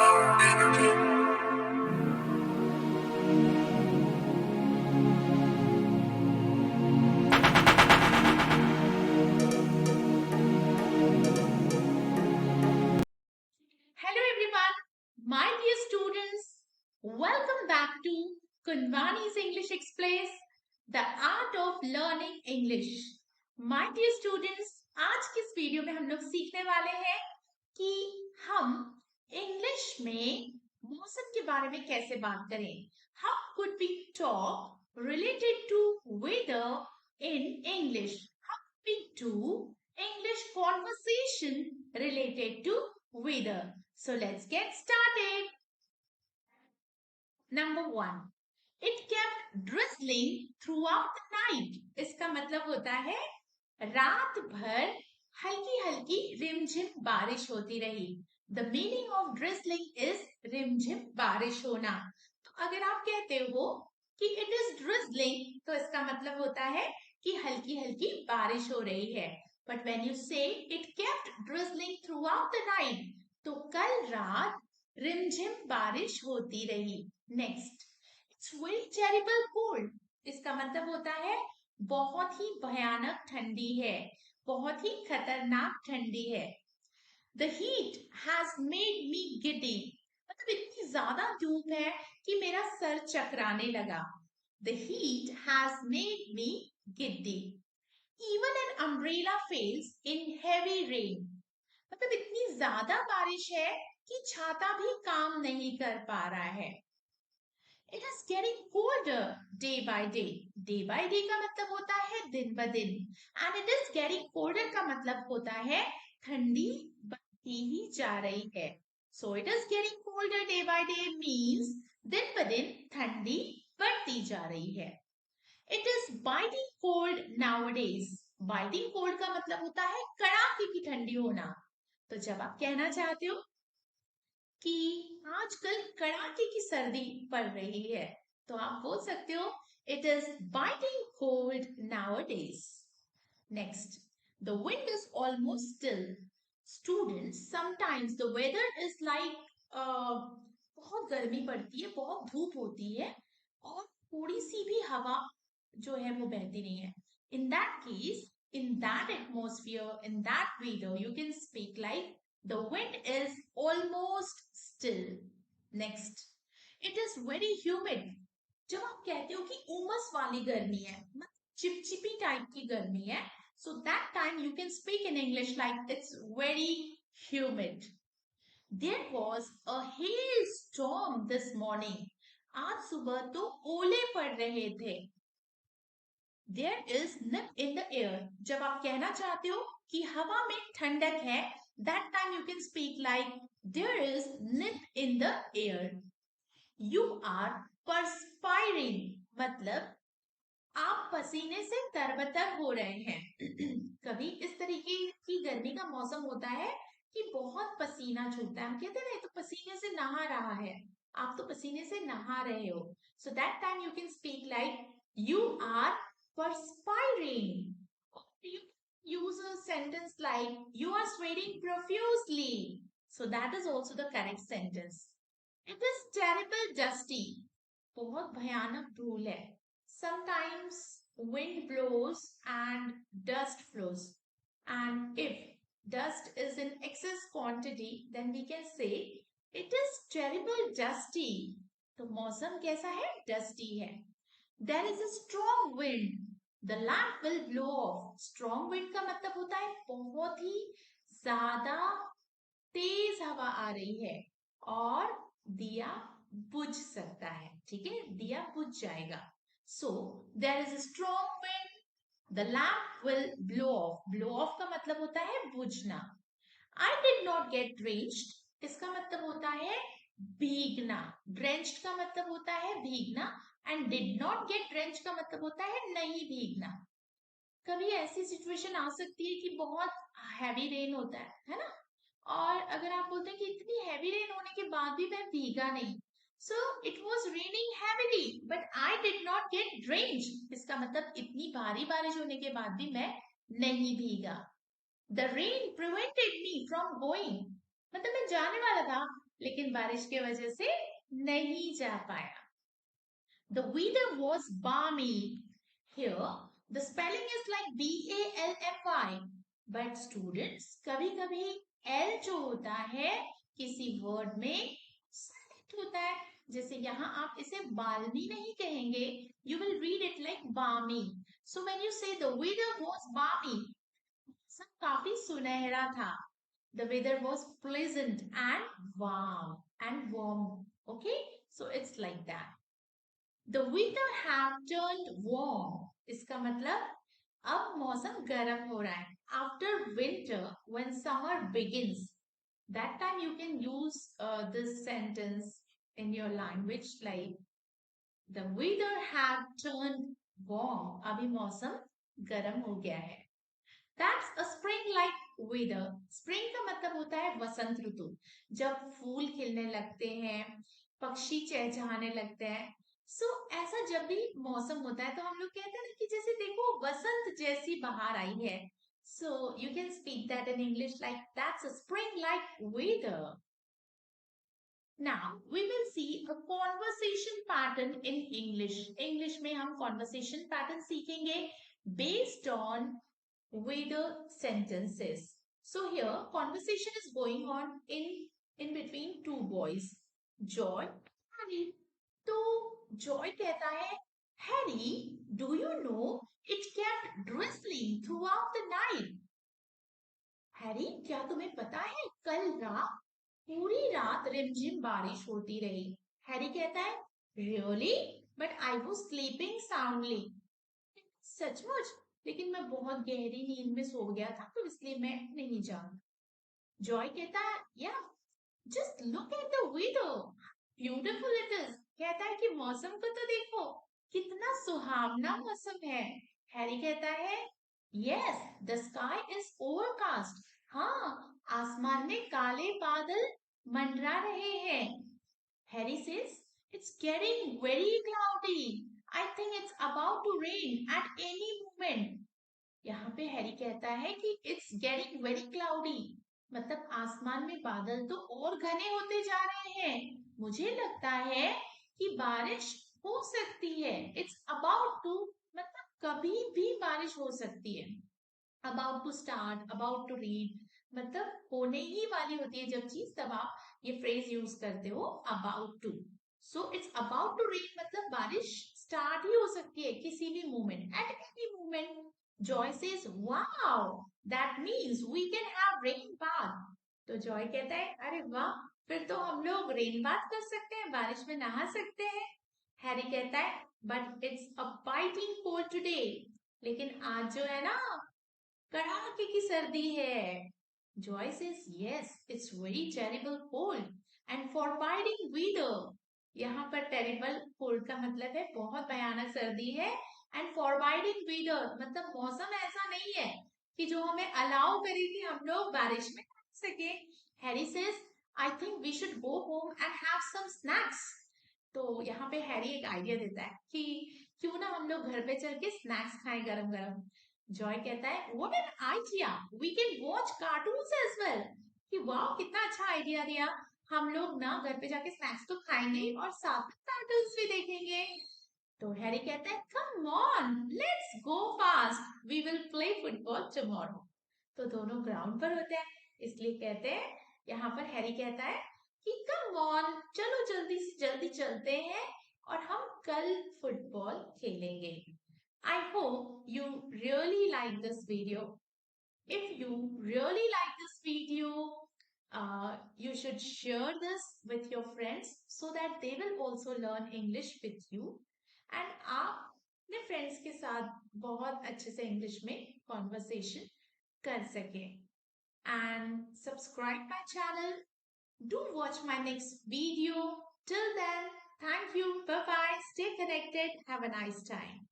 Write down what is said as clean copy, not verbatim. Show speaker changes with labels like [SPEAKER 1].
[SPEAKER 1] Hello everyone, my dear students, welcome back to Kunwani's English Express, the art of learning English. My dear students, आज की इस video में हम लोग सीखने वाले हैं कि हम इंग्लिश में मौसम के बारे में कैसे बात करें. How could we talk related to weather in English? How could we do English conversation related to weather? So let's get started. Number 1. It kept drizzling throughout the night. इसका मतलब होता है रात भर हल्की हल्की रिमझिम बारिश होती रही. The meaning of drizzling is रिमझिम बारिश होना. तो अगर आप कहते हो कि it is drizzling, तो इसका मतलब होता है कि हल्की हल्की बारिश हो रही है. But when you say it kept drizzling throughout the night, तो कल रात रिमझिम बारिश होती रही. Next, it's very terrible cold. इसका मतलब होता है बहुत ही भयानक ठंडी है, बहुत ही खतरनाक ठंडी है. The heat has made me giddy. मतलब इतनी ज्यादा धूप है कि मेरा सर चकराने लगा. The heat has made me giddy. Even an umbrella fails in heavy rain. मतलब इतनी ज्यादा बारिश है कि छाता भी काम नहीं कर पा रहा है. It is getting colder day by day. Day by day का मतलब होता है दिन ब दिन. And it is getting colder का मतलब होता है ठंडी बढ़ती ही जा रही है. So it is getting colder day by day means दिन ब दिन ठंडी बढ़ती जा रही है. It is biting cold nowadays. Biting cold का मतलब होता है कड़ाके की ठंडी होना. तो जब आप कहना चाहते हो कि आजकल कड़ाके की सर्दी पड़ रही है, तो आप बोल सकते हो it is biting cold nowadays. Next, the wind is almost still. Students, sometimes the weather is like बहुत गर्मी पड़ती है, बहुत धूप होती है और थोड़ी सी भी हवा जो है वो बहती नहीं है. In that case, in that atmosphere, in that weather, you can speak like the wind is almost still. Next, it is very humid. जब आप कहते हो कि उमस वाली गर्मी है, मतलब चिपचिपी टाइप की गर्मी है, so that time you can speak in English like it's very humid. There was a hailstorm this morning. आज सुबह तो ओले पड़ रहे थे. There is nip in the air. जब आप कहना चाहते हो कि हवा में ठंडक है, that time you can speak like there is nip in the air. You are perspiring. मतलब आप पसीने से तरबतर हो रहे हैं. कभी इस तरीके की गर्मी का मौसम होता है कि बहुत पसीना छूटता है. हम कहते हैं ना, ये तो पसीने से नहा रहा है. आप तो पसीने से नहा रहे हो. So that time you can speak like you are perspiring. You use a sentence like you are sweating profusely. So that is also the correct sentence. It is terrible dusty. बहुत भयानक धूल है. Sometimes wind blows and dust flows. And if dust is in excess quantity, then we can say it is terrible dusty. तो मौसम कैसा है? Dusty है. There is a strong wind. The lamp will blow off. Strong wind का मतलब होता है बहुत ही ज्यादा तेज हवा आ रही है और दिया बुझ सकता है. ठीक है, दिया बुझ जाएगा. So there is a strong wind. The lamp will blow off. Blow off का मतलब होता है बुझना. I did not get drenched. इसका मतलब होता है भीगना. Drenched का मतलब होता है भीगना and did not get drenched का मतलब होता है नहीं भीगना. कभी ऐसी सिचुएशन आ सकती है कि बहुत हैवी रेन होता है ना, और अगर आप बोलते हैं कि इतनी हैवी रेन होने के बाद भी मैं भीगा नहीं. So it was raining heavily, but I did not get drenched. इसका मतलब इतनी भारी बारिश होने के बाद भी मैं नहीं भीगा. The rain prevented me from going. मतलब मैं जाने वाला था लेकिन बारिश की वजह से नहीं जा पाया। The weather was balmy. Here, the spelling is like BALFY. But students, कभी-कभी L जो होता है किसी वर्ड में silent होता है. जैसे यहाँ आप इसे balmy नहीं कहेंगे. You will read it like balmy. So when you say the weather was balmy, सब काफी सुनहरा था. The weather was pleasant and warm. Okay, so it's like that. The weather have turned warm. इसका मतलब अब मौसम गर्म हो रहा है. After winter, when summer begins, that time you can use this sentence in your language like the weather have turned warm. अभी मौसम गर्म हो गया है. That's a spring-like weather. Spring का मतलब होता है वसंत ऋतु. जब फूल खिलने लगते हैं, पक्षी चहचहाने लगते हैं. So ऐसा जब भी मौसम होता है तो हम लोग कहते हैं ना कि जैसे देखो वसंत जैसी बहार आई है. So you can speak that in English like that's a spring-like weather. Now we will see a conversation pattern in English. English में हम conversation pattern सीखेंगे based on weather sentences. So here conversation is going on in between two boys, Joy and Harry. तो Joy कहता है, Harry, do you know it kept drizzling throughout the night? Harry, क्या तुम्हें पता है कल रात पूरी रात रिमझिम बारिश होती रही. हैरी कहता है, really, but I was sleeping soundly. सचमुच, लेकिन मैं बहुत गहरी नींद में सो गया था तो इसलिए मैं नहीं जागा. जॉय कहता है, yeah just look at the weather, beautiful it is. कहता है कि मौसम को तो देखो, कितना सुहावना मौसम है. हैरी कहता है, yes, the sky is overcast. हाँ, आसमान में काले बादल मंडरा रहे हैं. Harry says, it's getting very cloudy. I think it's about to rain at any moment. यहाँ पे हैरी कहता है कि इट्स गेटिंग वेरी क्लाउडी, मतलब आसमान में बादल तो और घने होते जा रहे हैं. मुझे लगता है कि बारिश हो सकती है. इट्स अबाउट टू, मतलब कभी भी बारिश हो सकती है. About to start, about to read, मतलब होने ही वाली होती है जब चीज, तब आप ये फ्रेज यूज करते हो about to. So it's about to read मतलब बारिश स्टार्ट ही हो सकती है किसी भी moment, at any moment. Joy says, wow, that means we can have rain bath. तो जॉय कहता है, अरे वाह, फिर तो हम लोग रेन बाथ कर सकते हैं, बारिश में नहा सकते हैं. हैरी कहता है, but it's a biting cold today. लेकिन आज जो है ना, कड़ाके की सर्दी है. Joy says, yes, it's very terrible cold and forbidding weather. यहाँ पर टेरिबल कोल्ड का मतलब है बहुत भयानक सर्दी है, एंड फॉरबाइडिंग वेदर मतलब मौसम ऐसा नहीं है कि जो हमें अलाउ करे कि हम लोग बारिश में रह सके. Harry says, I think we should go home and have some snacks. तो यहाँ पे हैरी एक आइडिया देता है कि क्यों ना हम लोग घर पे चल के स्नैक्स खाएं गरम गरम. जॉय कहता है, what an idea, we can watch cartoons as well. कि वाह, कितना अच्छा आइडिया दिया. हम लोग ना घर पे जाके स्नैक्स तो खाएंगे और साथ में कार्टून्स भी देखेंगे. तो हैरी कहता है, come on, let's go fast, we will play football tomorrow. तो दोनों ग्राउंड पर होते हैं, इसलिए कहते हैं, यहाँ पर हैरी कहता है कि कम ऑन, चलो जल्दी से जल्दी चलते हैं और हम कल फुटबॉल खेलेंगे. I hope you really like this video. If you really like this video, you should share this with your friends so that they will also learn English with you. And आप अपने friends के साथ बहुत अच्छे से English में conversation कर सकें. And subscribe my channel. Do watch my next video. Till then, thank you. Bye bye. Stay connected. Have a nice time.